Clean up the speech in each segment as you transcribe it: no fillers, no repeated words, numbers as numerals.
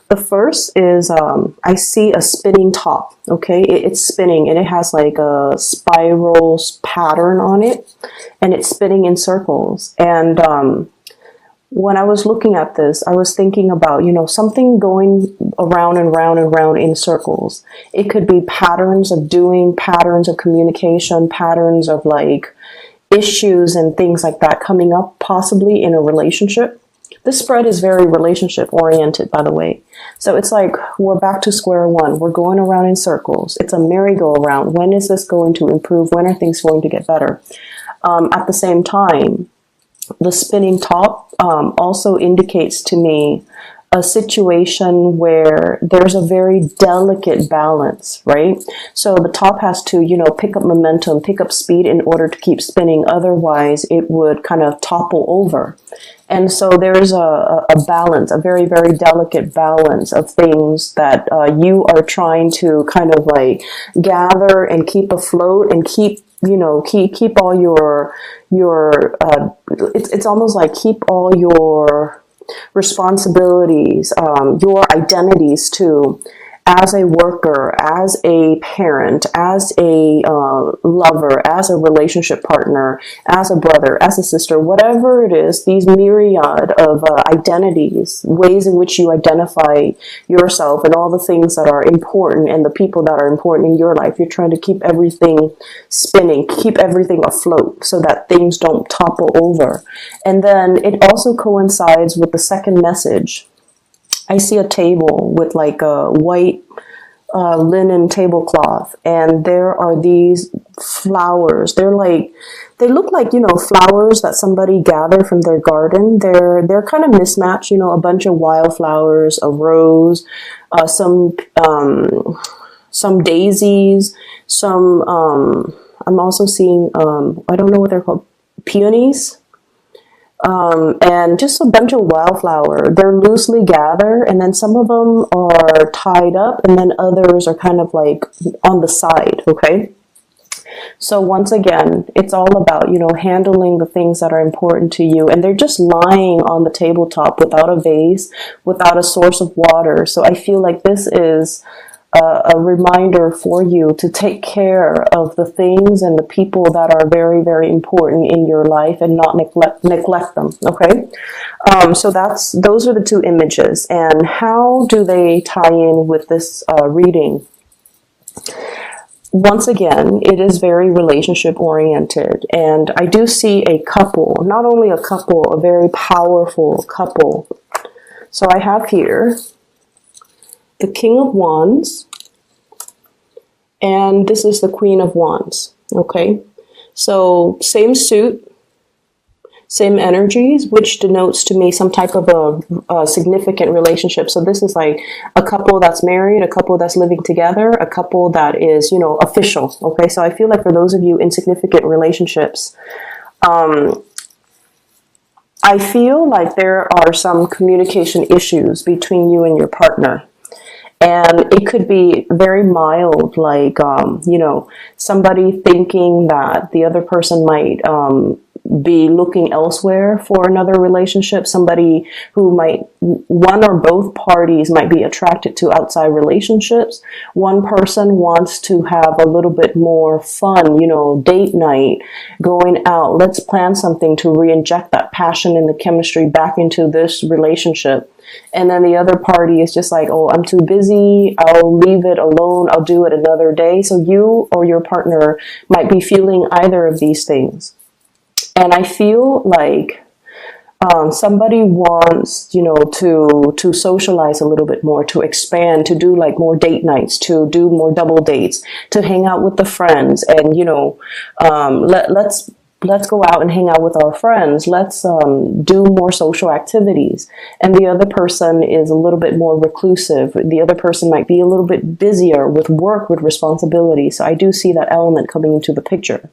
The first is I see a spinning top. Okay, it's spinning and it has like a spiral pattern on it, and it's spinning in circles. And when I was looking at this, I was thinking about, something going around and round and round in circles. It could be patterns of doing, patterns of communication, patterns of like issues and things like that coming up possibly in a relationship. This spread is very relationship oriented, by the way. So it's like we're back to square one. We're going around in circles. It's a merry-go-round. When is this going to improve? When are things going to get better? At the same time, the spinning top also indicates to me a situation where there's a very delicate balance, right? So the top has to, pick up momentum, pick up speed in order to keep spinning. Otherwise, it would kind of topple over. And so there's a balance, a very, very delicate balance of things that you are trying to kind of like gather and keep afloat and keep all your it's almost like keep all your responsibilities, your identities too, as a worker, as a parent, as a lover, as a relationship partner, as a brother, as a sister, whatever it is, these myriad of identities, ways in which you identify yourself and all the things that are important and the people that are important in your life. You're trying to keep everything spinning, keep everything afloat so that things don't topple over. And then it also coincides with the second message. I see a table with like a white linen tablecloth, and there are these flowers. They look like, flowers that somebody gathered from their garden. They're kind of mismatched, a bunch of wildflowers, a rose, some daisies, I'm also seeing, I don't know what they're called, peonies. And just a bunch of wildflower. They're loosely gathered, and then some of them are tied up, and then others are kind of like on the side, okay? So once again, it's all about, handling the things that are important to you, and they're just lying on the tabletop without a vase, without a source of water. So I feel like this is a reminder for you to take care of the things and the people that are very, very important in your life and not neglect them. Okay. So those are the two images. And how do they tie in with this reading? Once again, it is very relationship oriented. And I do see a couple, not only a couple, a very powerful couple. So I have here the King of Wands, and this is the Queen of Wands, okay? So same suit, same energies, which denotes to me some type of a significant relationship. So this is like a couple that's married, a couple that's living together, a couple that is, official, okay? So I feel like for those of you in significant relationships, I feel like there are some communication issues between you and your partner. And it could be very mild, like, somebody thinking that the other person might be looking elsewhere for another relationship. Somebody who one or both parties might be attracted to outside relationships. One person wants to have a little bit more fun, date night, going out. Let's plan something to re-inject that passion and the chemistry back into this relationship. And then the other party is just like, oh, I'm too busy. I'll leave it alone. I'll do it another day. So you or your partner might be feeling either of these things. And I feel like somebody wants, to socialize a little bit more, to expand, to do like more date nights, to do more double dates, to hang out with the friends, and let's go out and hang out with our friends. Let's do more social activities. And the other person is a little bit more reclusive. The other person might be a little bit busier with work, with responsibility. So I do see that element coming into the picture.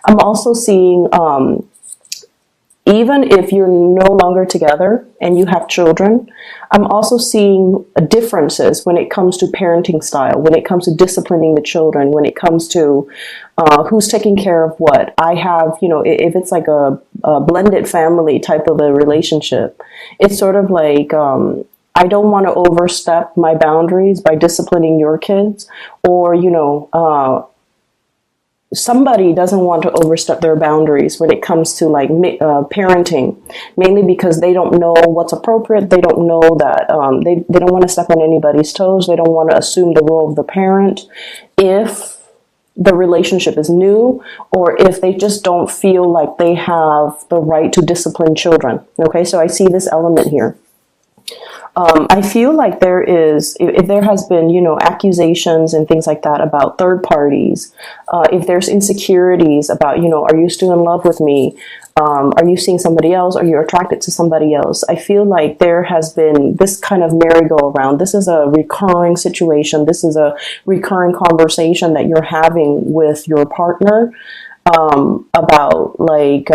I'm also seeing, even if you're no longer together and you have children, I'm also seeing differences when it comes to parenting style, when it comes to disciplining the children, when it comes to who's taking care of what. I have, if it's like a blended family type of a relationship, it's sort of like I don't want to overstep my boundaries by disciplining your kids, or, somebody doesn't want to overstep their boundaries when it comes to like parenting, mainly because they don't know what's appropriate. They don't know that they don't want to step on anybody's toes. They don't want to assume the role of the parent if the relationship is new, or if they just don't feel like they have the right to discipline children. Okay, so I see this element here. I feel like there is, if there has been, accusations and things like that about third parties, if there's insecurities about, are you still in love with me? Are you seeing somebody else? Are you attracted to somebody else? I feel like there has been this kind of merry-go-round. This is a recurring situation. This is a recurring conversation that you're having with your partner about like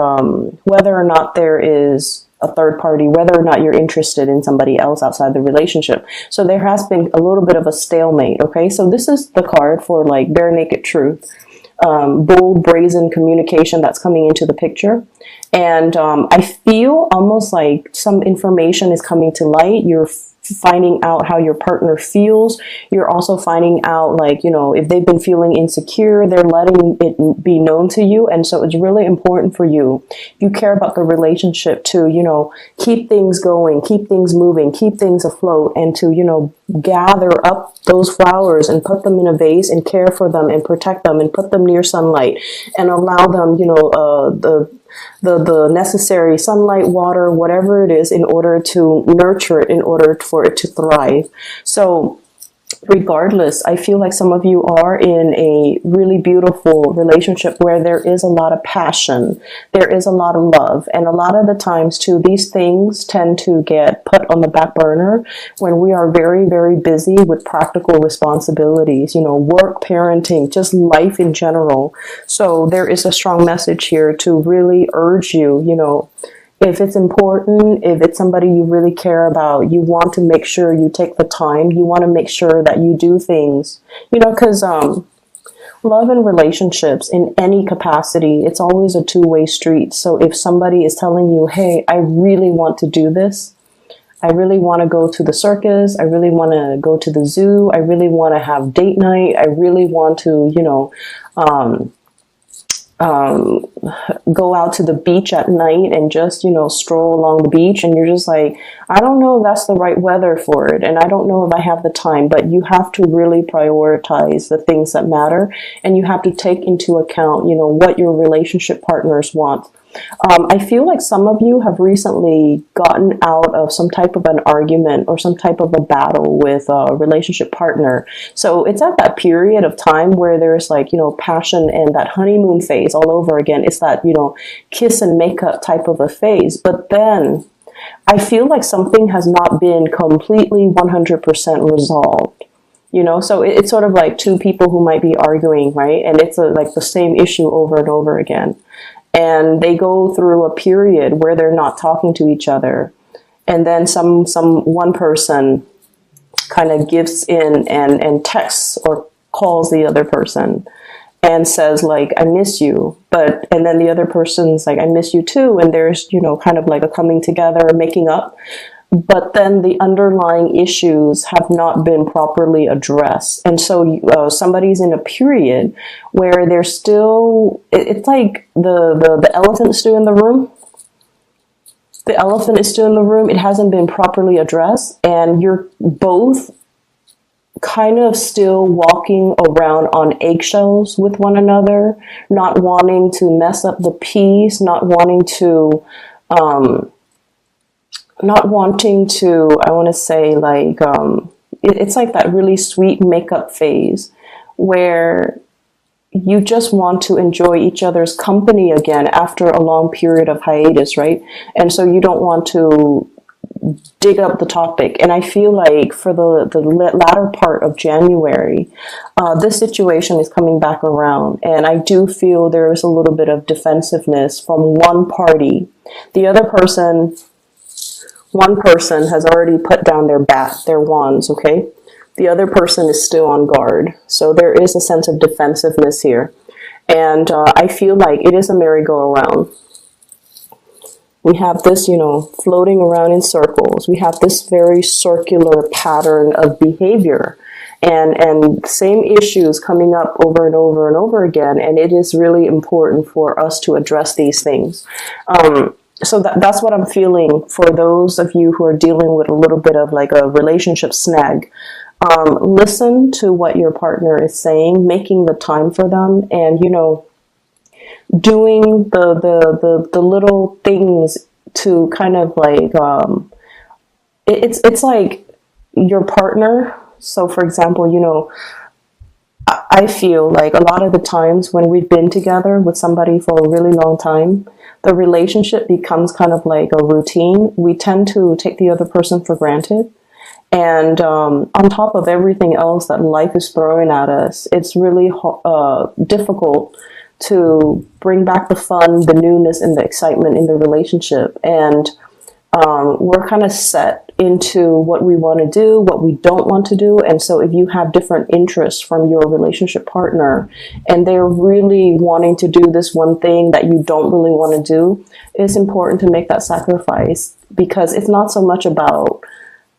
whether or not there is a third party, whether or not you're interested in somebody else outside the relationship. So there has been a little bit of a stalemate. Okay, so this is the card for like bare naked truth, bold, brazen communication that's coming into the picture. And I feel almost like some information is coming to light. You're finding out how your partner feels. You're also finding out, like, if they've been feeling insecure, they're letting it be known to you. And so it's really important for you. You care about the relationship to, keep things going, keep things moving, keep things afloat, and to, gather up those flowers and put them in a vase and care for them and protect them and put them near sunlight and allow them, the necessary sunlight, water, whatever it is, in order to nurture it, in order for it to thrive. So regardless, I feel like some of you are in a really beautiful relationship where there is a lot of passion, there is a lot of love, and a lot of the times too, these things tend to get put on the back burner when we are very, very busy with practical responsibilities, work, parenting, just life in general. So there is a strong message here to really urge you, if it's important, if it's somebody you really care about, you want to make sure you take the time. You want to make sure that you do things, because love and relationships in any capacity, it's always a two-way street. So if somebody is telling you, hey, I really want to do this, I really want to go to the circus, I really want to go to the zoo, I really want to have date night, I really want to, go out to the beach at night and just, stroll along the beach, and you're just like, I don't know if that's the right weather for it, and I don't know if I have the time, but you have to really prioritize the things that matter, and you have to take into account, what your relationship partners want. I feel like some of you have recently gotten out of some type of an argument or some type of a battle with a relationship partner. So it's at that period of time where there's like, passion and that honeymoon phase all over again. It's that, kiss and makeup type of a phase. But then I feel like something has not been completely 100% resolved. So it's sort of like two people who might be arguing, right? And it's like the same issue over and over again. And they go through a period where they're not talking to each other. And then one person kind of gives in and texts or calls the other person and says like, I miss you. And then the other person's like, I miss you too. And there's, kind of like a coming together, making up. But then the underlying issues have not been properly addressed. And so somebody's in a period where they're still, it's like the elephant is still in the room. The elephant is still in the room. It hasn't been properly addressed. And you're both kind of still walking around on eggshells with one another, not wanting to mess up the peace, not wanting to, I want to say like, it's like that really sweet makeup phase where you just want to enjoy each other's company again after a long period of hiatus, right? And so you don't want to dig up the topic. And I feel like for the latter part of January, this situation is coming back around. And I do feel there is a little bit of defensiveness from one party. One person has already put down their wands, okay? The other person is still on guard. So there is a sense of defensiveness here. And I feel like it is a merry-go-round. We have this, floating around in circles. We have this very circular pattern of behavior and same issues coming up over and over and over again. And it is really important for us to address these things. So that's what I'm feeling for those of you who are dealing with a little bit of like a relationship snag. Listen to what your partner is saying, making the time for them, and doing the little things to kind of like it's like your partner. So for example, I feel like a lot of the times when we've been together with somebody for a really long time, the relationship becomes kind of like a routine. We tend to take the other person for granted. And on top of everything else that life is throwing at us, it's really difficult to bring back the fun, the newness, and the excitement in the relationship. And we're kind of set into what we want to do, what we don't want to do. And so if you have different interests from your relationship partner and they're really wanting to do this one thing that you don't really want to do, it's important to make that sacrifice, because it's not so much about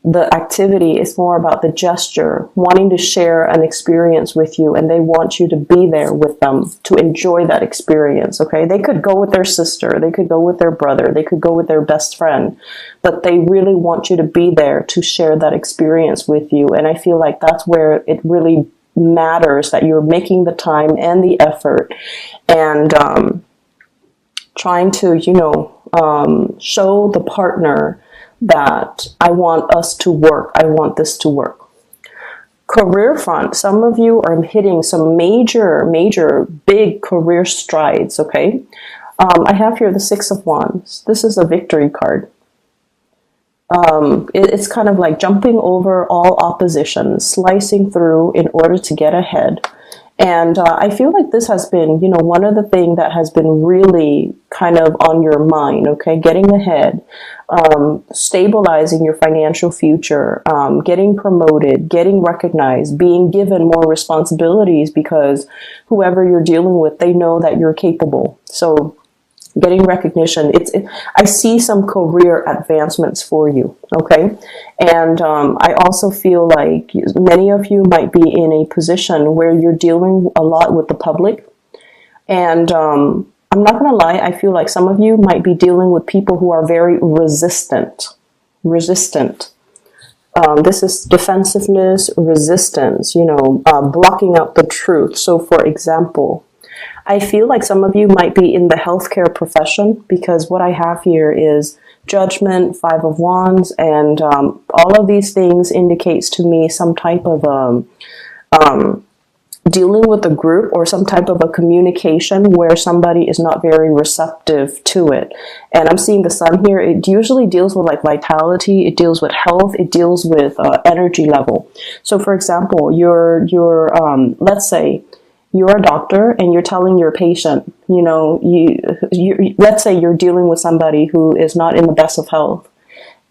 the activity, it's more about the gesture, wanting to share an experience with you, and they want you to be there with them to enjoy that experience. Okay, they could go with their sister, they could go with their brother, they could go with their best friend, but they really want you to be there to share that experience with you. And I feel like that's where it really matters, that you're making the time and the effort and trying to show the partner that I want us to work. I want this to work. Career front, some of you are hitting some major, big career strides, okay? I have here the Six of Wands. This is a victory card. It's kind of like jumping over all opposition, slicing through in order to get ahead. And I feel like this has been, one of the things that has been really kind of on your mind, okay? Getting ahead, stabilizing your financial future, getting promoted, getting recognized, being given more responsibilities, because whoever you're dealing with, they know that you're capable. So getting recognition, I see some career advancements for you, okay? And I also feel like many of you might be in a position where you're dealing a lot with the public. And I'm not going to lie, I feel like some of you might be dealing with people who are very resistant. This is defensiveness, resistance, blocking out the truth. So for example, I feel like some of you might be in the healthcare profession, because what I have here is Judgment, Five of Wands, and all of these things indicates to me some type of dealing with a group or some type of a communication where somebody is not very receptive to it. And I'm seeing the Sun here. It usually deals with like vitality, it deals with health, it deals with energy level. So for example, let's say you're a doctor and you're telling your patient, let's say you're dealing with somebody who is not in the best of health.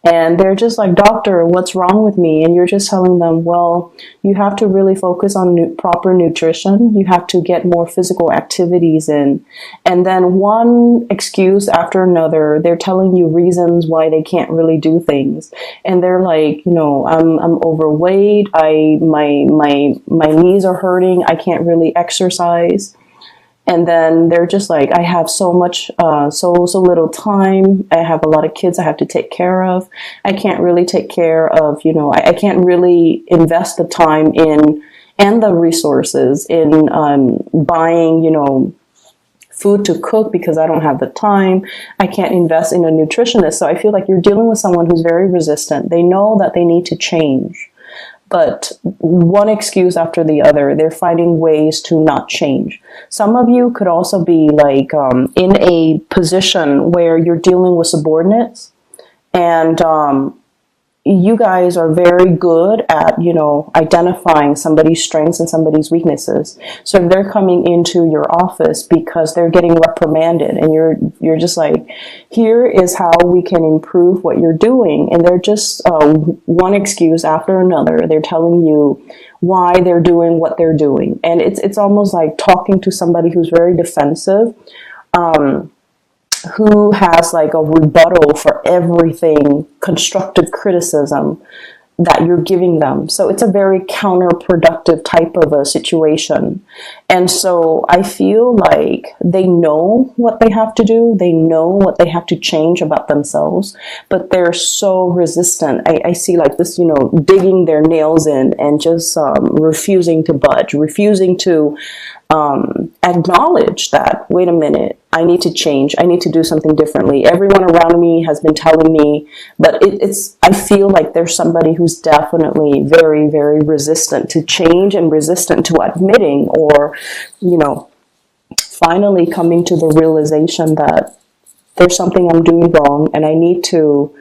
And they're just like, doctor, what's wrong with me? And you're just telling them, well, you have to really focus on proper nutrition. You have to get more physical activities in. And then one excuse after another, they're telling you reasons why they can't really do things. And they're like, I'm overweight. My knees are hurting. I can't really exercise. And then they're just like, I have so much, so little time. I have a lot of kids I have to take care of. I can't really take care of, I can't really invest the time in and the resources in buying, food to cook because I don't have the time. I can't invest in a nutritionist. So I feel like you're dealing with someone who's very resistant. They know that they need to change. But one excuse after the other, they're finding ways to not change. Some of you could also be like in a position where you're dealing with subordinates, and you guys are very good at, identifying somebody's strengths and somebody's weaknesses. So if they're coming into your office because they're getting reprimanded and you're just like, here is how we can improve what you're doing. And they're just one excuse after another. They're telling you why they're doing what they're doing. And it's almost like talking to somebody who's very defensive. who has like a rebuttal for everything, constructive criticism that you're giving them. So it's a very counterproductive type of a situation. And so I feel like they know what they have to do. They know what they have to change about themselves, but they're so resistant. I see like this, digging their nails in and just refusing to budge, refusing to acknowledge that, wait a minute, I need to change. I need to do something differently. Everyone around me has been telling me, but I feel like there's somebody who's definitely very, very resistant to change and resistant to admitting or, finally coming to the realization that there's something I'm doing wrong and I need to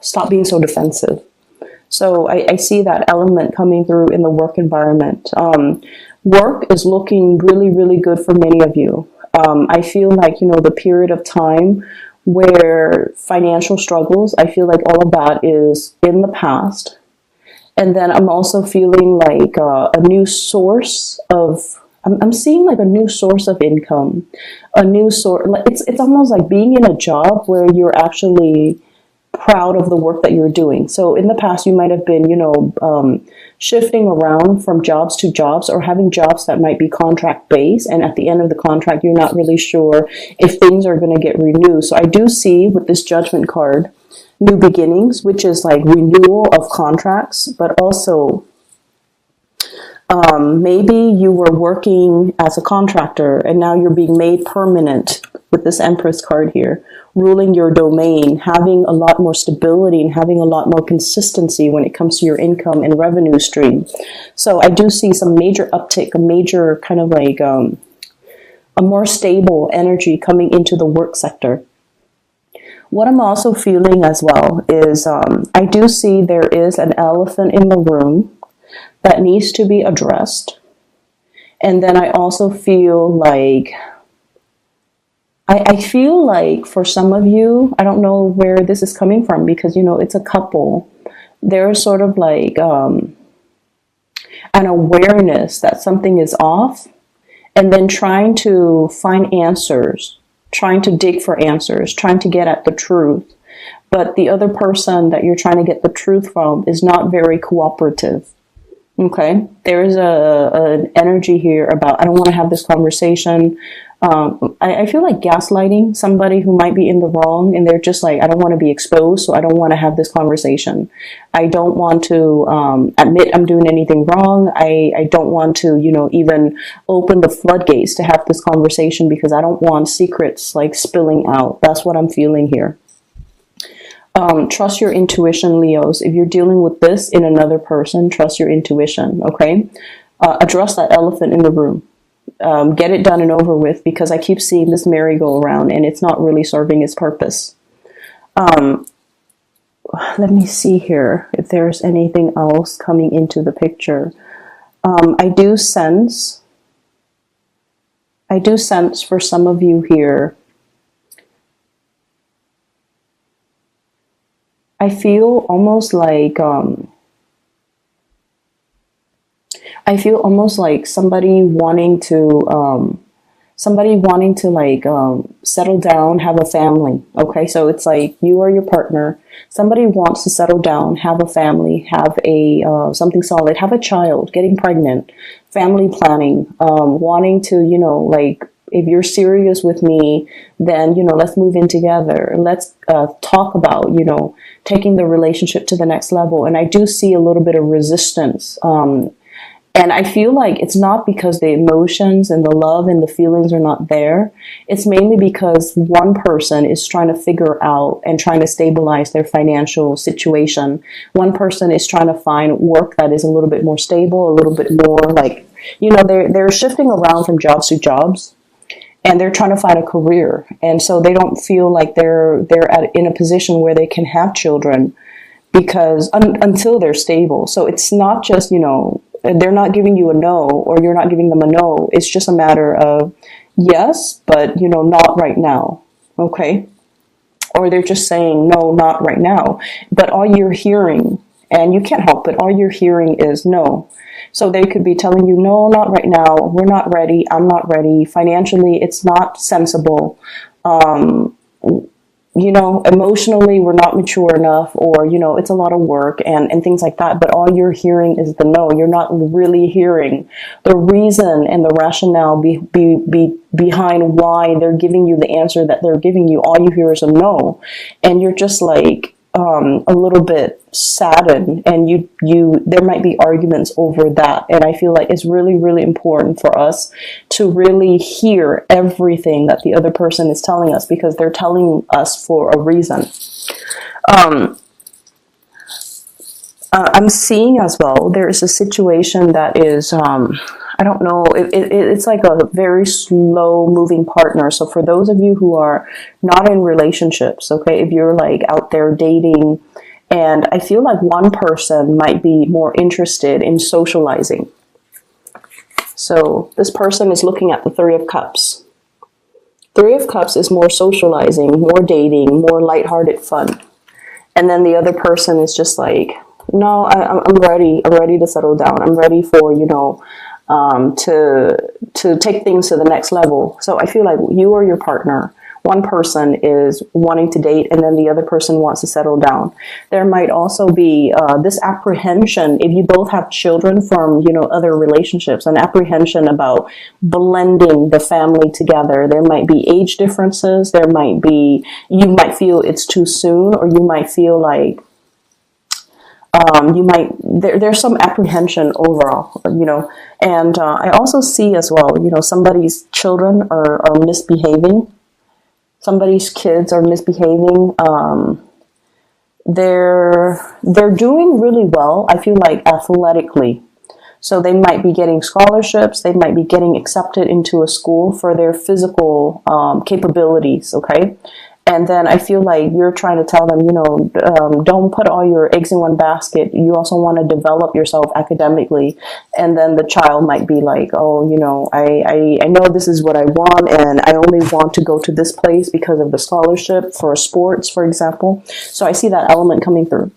stop being so defensive. So I see that element coming through in the work environment. Work is looking really, really good for many of you. I feel like, the period of time where financial struggles, I feel like all of that is in the past. And then I'm also feeling like a new source of, I'm seeing like a new source of income, a new source. It's almost like being in a job where you're actually proud of the work that you're doing. So in the past, you might have been, shifting around from jobs to jobs or having jobs that might be contract based. And at the end of the contract, you're not really sure if things are going to get renewed. So I do see with this judgment card, new beginnings, which is like renewal of contracts, but also maybe you were working as a contractor and now you're being made permanent with this Empress card here, ruling your domain, having a lot more stability and having a lot more consistency when it comes to your income and revenue stream. So I do see some major uptick, a major kind of like a more stable energy coming into the work sector. What I'm also feeling as well is I do see there is an elephant in the room that needs to be addressed. And then I also feel like, I feel like for some of you, I don't know where this is coming from because, it's a couple. There's sort of like an awareness that something is off and then trying to find answers, trying to dig for answers, trying to get at the truth. But the other person that you're trying to get the truth from is not very cooperative. Okay, there's an energy here about, I don't want to have this conversation. I feel like gaslighting somebody who might be in the wrong and they're just like, I don't want to be exposed, so I don't want to have this conversation. I don't want to admit I'm doing anything wrong. I don't want to, even open the floodgates to have this conversation because I don't want secrets like spilling out. That's what I'm feeling here. Trust your intuition, Leos. If you're dealing with this in another person, trust your intuition, okay? Address that elephant in the room. Get it done and over with because I keep seeing this merry-go-round and it's not really serving its purpose. Let me see here if there's anything else coming into the picture. I do sense for some of you here, I feel almost like somebody wanting to settle down, have a family. Okay, so it's like you or your partner. Somebody wants to settle down, have a family, have a something solid, have a child, getting pregnant, family planning, wanting to, like, if you're serious with me, then, let's move in together. Let's talk about, taking the relationship to the next level. And I do see a little bit of resistance. And I feel like it's not because the emotions and the love and the feelings are not there. It's mainly because one person is trying to figure out and trying to stabilize their financial situation. One person is trying to find work that is a little bit more stable, a little bit more like, they're shifting around from jobs to jobs. And they're trying to find a career. And so they don't feel like they're in a position where they can have children because until they're stable. So it's not just, they're not giving you a no or you're not giving them a no. It's just a matter of yes, but, not right now. Okay. Or they're just saying no, not right now. But all you're hearing and you can't help it. All you're hearing is no. So they could be telling you, no, not right now. We're not ready. I'm not ready. Financially, it's not sensible. Emotionally, we're not mature enough, or, it's a lot of work and things like that. But all you're hearing is the no. You're not really hearing the reason and the rationale behind why they're giving you the answer that they're giving you. All you hear is a no. And you're just like, a little bit saddened, and there might be arguments over that. And I feel like it's really, really important for us to really hear everything that the other person is telling us, because they're telling us for a reason. I'm seeing as well, there is a situation that is, I don't know, it's like a very slow moving partner. So for those of you who are not in relationships, okay, if you're like out there dating, and I feel like one person might be more interested in socializing. So this person is looking at the Three of Cups. Three of Cups is more socializing, more dating, more lighthearted fun. And then the other person is just like, no, I'm ready. I'm ready to settle down. I'm ready for, to take things to the next level. So I feel like you or your partner, one person is wanting to date, and then the other person wants to settle down. There might also be this apprehension, if you both have children from, other relationships, an apprehension about blending the family together. There might be age differences. You might feel it's too soon, or you might feel like, there's some apprehension overall, and I also see as well, somebody's children are misbehaving. Somebody's kids are misbehaving. They're doing really well, I feel like, athletically. So they might be getting scholarships. They might be getting accepted into a school for their physical capabilities, okay? And then I feel like you're trying to tell them, don't put all your eggs in one basket. You also want to develop yourself academically. And then the child might be like, oh, I know this is what I want, and I only want to go to this place because of the scholarship for sports, for example. So I see that element coming through.